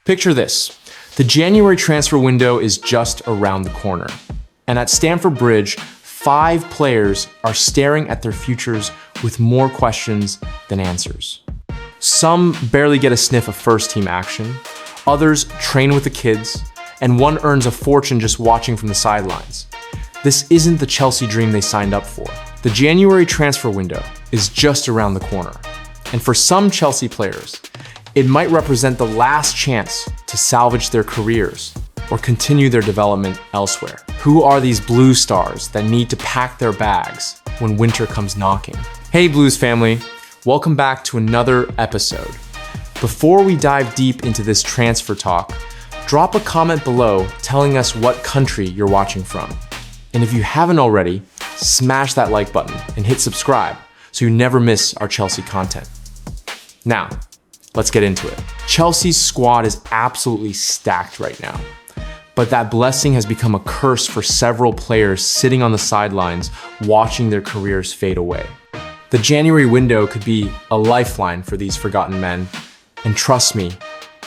Picture this. The January transfer window is just around the corner. And at Stamford Bridge, 5 players are staring at their futures with more questions than answers. Some barely get a sniff of first-team action, others train with the kids, and one earns a fortune just watching from the sidelines. This isn't the Chelsea dream they signed up for. The January transfer window is just around the corner. And for some Chelsea players, it might represent the last chance to salvage their careers or continue their development elsewhere. Who are these Blue stars that need to pack their bags when winter comes knocking? Hey Blues family, welcome back to another episode. Before we dive deep into this transfer talk, drop a comment below telling us what country you're watching from. And if you haven't already, smash that like button and hit subscribe so you never miss our Chelsea content. Now, let's get into it. Chelsea's squad is absolutely stacked right now. But that blessing has become a curse for several players sitting on the sidelines watching their careers fade away. The January window could be a lifeline for these forgotten men, and trust me,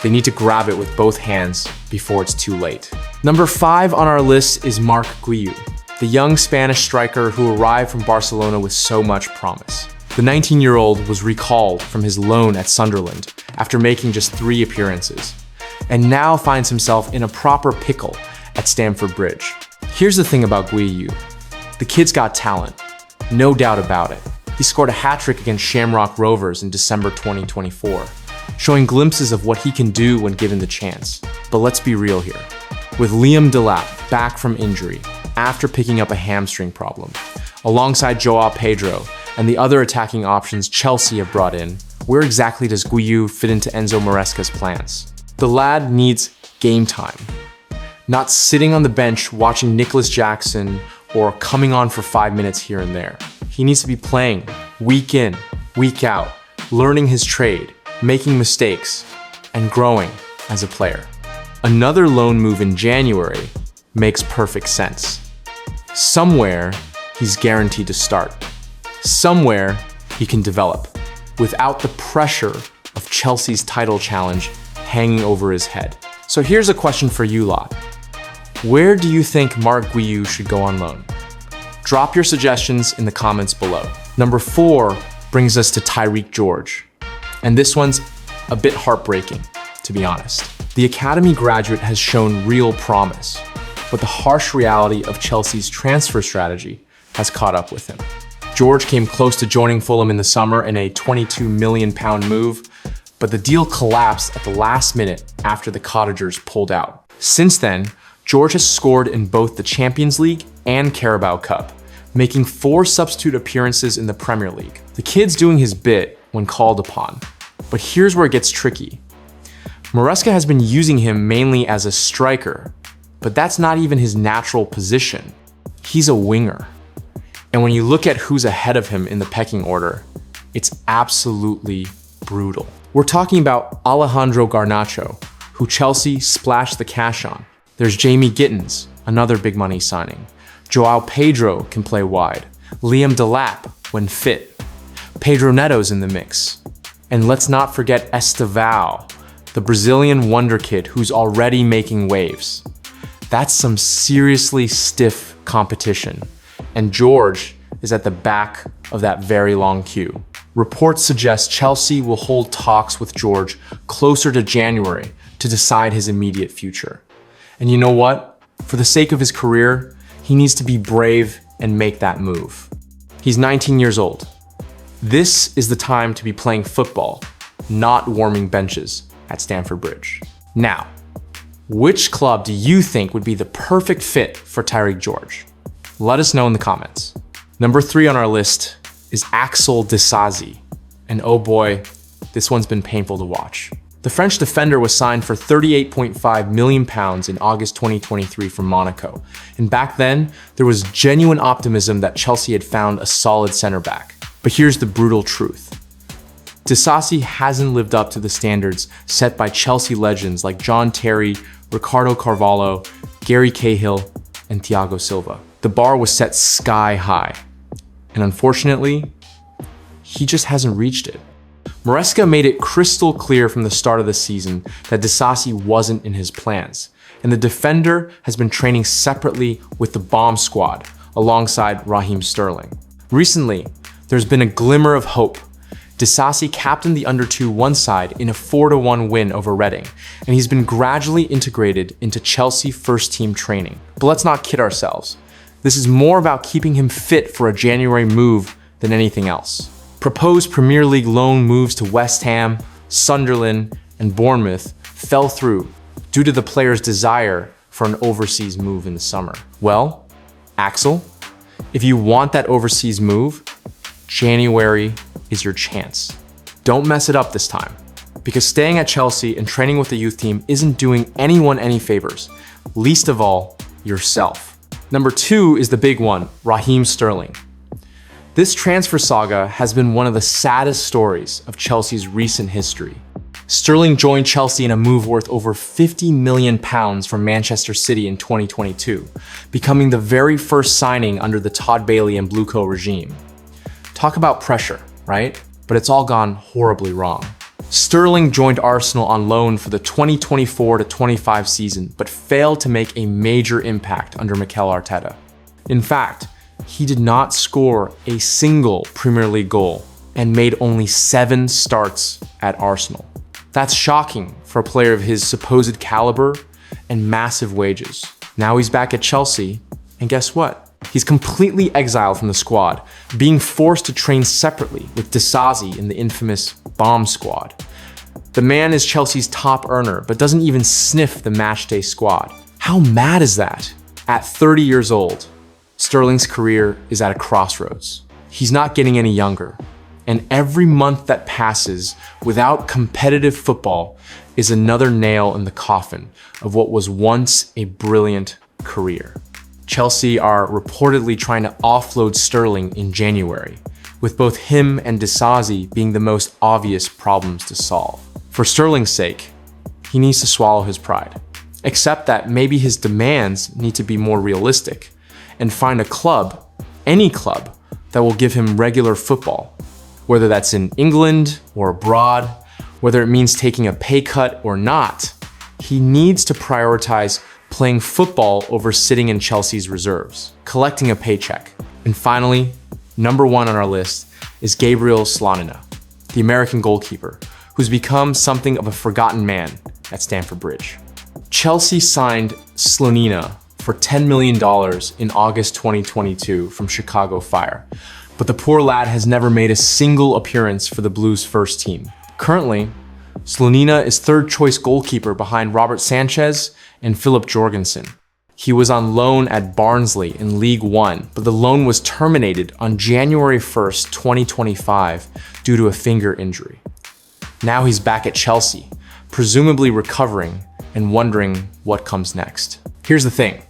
they need to grab it with both hands before it's too late. Number 5 on our list is Marc Guiu, the young Spanish striker who arrived from Barcelona with so much promise. The 19-year-old was recalled from his loan at Sunderland after making just 3 appearances, and now finds himself in a proper pickle at Stamford Bridge. Here's the thing about Guiu. The kid's got talent, no doubt about it. He scored a hat-trick against Shamrock Rovers in December 2024, showing glimpses of what he can do when given the chance. But let's be real here. With Liam Delap back from injury after picking up a hamstring problem, alongside Joao Pedro and the other attacking options Chelsea have brought in, where exactly does Guiu fit into Enzo Maresca's plans? The lad needs game time, not sitting on the bench watching Nicholas Jackson or coming on for 5 minutes here and there. He needs to be playing week in, week out, learning his trade, making mistakes, and growing as a player. Another loan move in January makes perfect sense. Somewhere, he's guaranteed to start. Somewhere, he can develop without the pressure of Chelsea's title challenge hanging over his head. So here's a question for you lot. Where do you think Marc Guiu should go on loan? Drop your suggestions in the comments below. Number 4 brings us to Tyrique George. And this one's a bit heartbreaking, to be honest. The academy graduate has shown real promise, but the harsh reality of Chelsea's transfer strategy has caught up with him. George came close to joining Fulham in the summer in a £22 million move, but the deal collapsed at the last minute after the Cottagers pulled out. Since then, George has scored in both the Champions League and Carabao Cup, making 4 substitute appearances in the Premier League. The kid's doing his bit when called upon, but here's where it gets tricky. Maresca has been using him mainly as a striker, but that's not even his natural position. He's a winger. And when you look at who's ahead of him in the pecking order, it's absolutely brutal. We're talking about Alejandro Garnacho, who Chelsea splashed the cash on. There's Jamie Gittins, another big money signing. Joao Pedro can play wide. Liam Delap when fit. Pedro Neto's in the mix. And let's not forget Estevao, the Brazilian wonder kid who's already making waves. That's some seriously stiff competition. And George is at the back of that very long queue. Reports suggest Chelsea will hold talks with George closer to January to decide his immediate future. And you know what? For the sake of his career, he needs to be brave and make that move. He's 19 years old. This is the time to be playing football, not warming benches at Stamford Bridge. Now, which club do you think would be the perfect fit for Tyrique George? Let us know in the comments. Number 3 on our list is Axel Disasi. And oh boy, this one's been painful to watch. The French defender was signed for £38.5 million in August 2023 from Monaco. And back then, there was genuine optimism that Chelsea had found a solid center back. But here's the brutal truth. Disasi hasn't lived up to the standards set by Chelsea legends like John Terry, Ricardo Carvalho, Gary Cahill, and Thiago Silva. The bar was set sky high. And unfortunately, he just hasn't reached it. Maresca made it crystal clear from the start of the season that Disasi wasn't in his plans, and the defender has been training separately with the bomb squad alongside Raheem Sterling. Recently, there's been a glimmer of hope. Disasi captained the under-21 side in a 4-1 win over Reading, and he's been gradually integrated into Chelsea first-team training. But let's not kid ourselves. This is more about keeping him fit for a January move than anything else. Proposed Premier League loan moves to West Ham, Sunderland, and Bournemouth fell through due to the player's desire for an overseas move in the summer. Well, Axel, if you want that overseas move, January is your chance. Don't mess it up this time, because staying at Chelsea and training with the youth team isn't doing anyone any favors, least of all, yourself. Number 2 is the big one, Raheem Sterling. This transfer saga has been one of the saddest stories of Chelsea's recent history. Sterling joined Chelsea in a move worth over £50 million from Manchester City in 2022, becoming the very first signing under the Todd Bailey and Blueco regime. Talk about pressure, right? But it's all gone horribly wrong. Sterling joined Arsenal on loan for the 2024-25 season, but failed to make a major impact under Mikel Arteta. In fact, he did not score a single Premier League goal and made only 7 starts at Arsenal. That's shocking for a player of his supposed caliber and massive wages. Now he's back at Chelsea, and guess what? He's completely exiled from the squad, being forced to train separately with Disasi in the infamous bomb squad. The man is Chelsea's top earner, but doesn't even sniff the matchday squad. How mad is that? At 30 years old, Sterling's career is at a crossroads. He's not getting any younger, and every month that passes without competitive football is another nail in the coffin of what was once a brilliant career. Chelsea are reportedly trying to offload Sterling in January, with both him and Disasi being the most obvious problems to solve. For Sterling's sake, he needs to swallow his pride. Except that maybe his demands need to be more realistic and find a club, any club, that will give him regular football, whether that's in England or abroad, whether it means taking a pay cut or not. He needs to prioritize playing football over sitting in Chelsea's reserves, collecting a paycheck. And finally, number 1 on our list is Gabriel Slonina, the American goalkeeper, who's become something of a forgotten man at Stamford Bridge. Chelsea signed Slonina for $10 million in August 2022 from Chicago Fire, but the poor lad has never made a single appearance for the Blues' first team. Currently, Slonina is third-choice goalkeeper behind Robert Sanchez and Philip Jorgensen. He was on loan at Barnsley in League One, but the loan was terminated on January 1st, 2025 due to a finger injury. Now he's back at Chelsea, presumably recovering and wondering what comes next. Here's the thing.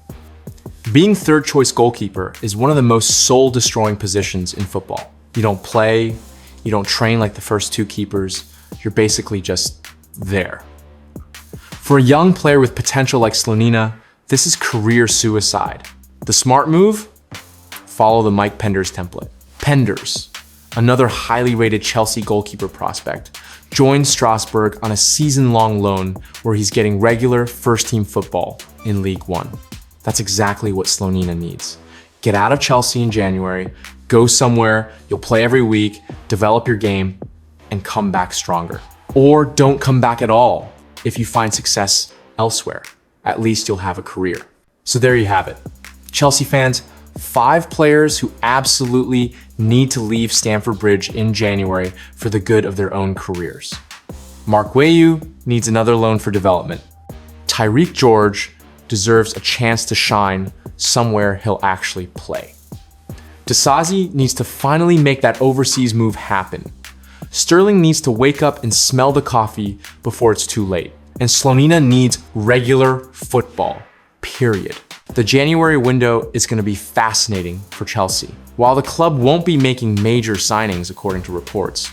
Being third-choice goalkeeper is one of the most soul-destroying positions in football. You don't play, you don't train like the first 2 keepers, you're basically just there. For a young player with potential like Slonina, this is career suicide. The smart move? Follow the Mike Penders template. Penders, another highly rated Chelsea goalkeeper prospect, joined Strasbourg on a season-long loan where he's getting regular first-team football in League One. That's exactly what Slonina needs. Get out of Chelsea in January, go somewhere, you'll play every week, develop your game, and come back stronger. Or don't come back at all if you find success elsewhere. At least you'll have a career. So there you have it. Chelsea fans, 5 players who absolutely need to leave Stamford Bridge in January for the good of their own careers. Mark Guiu needs another loan for development. Tyrique George deserves a chance to shine somewhere he'll actually play. Disasi needs to finally make that overseas move happen. Sterling needs to wake up and smell the coffee before it's too late. And Slonina needs regular football, period. The January window is going to be fascinating for Chelsea. While the club won't be making major signings according to reports,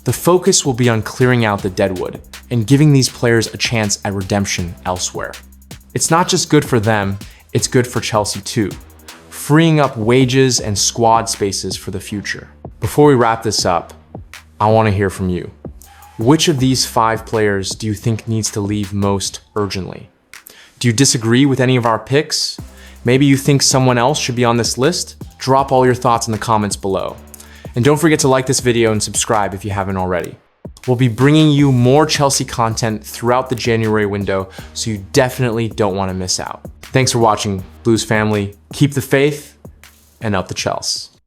the focus will be on clearing out the deadwood and giving these players a chance at redemption elsewhere. It's not just good for them, it's good for Chelsea too, freeing up wages and squad spaces for the future. Before we wrap this up, I want to hear from you. Which of these 5 players do you think needs to leave most urgently? Do you disagree with any of our picks? Maybe you think someone else should be on this list? Drop all your thoughts in the comments below. And don't forget to like this video and subscribe if you haven't already. We'll be bringing you more Chelsea content throughout the January window, so you definitely don't want to miss out. Thanks for watching, Blues family. Keep the faith and up the Chels.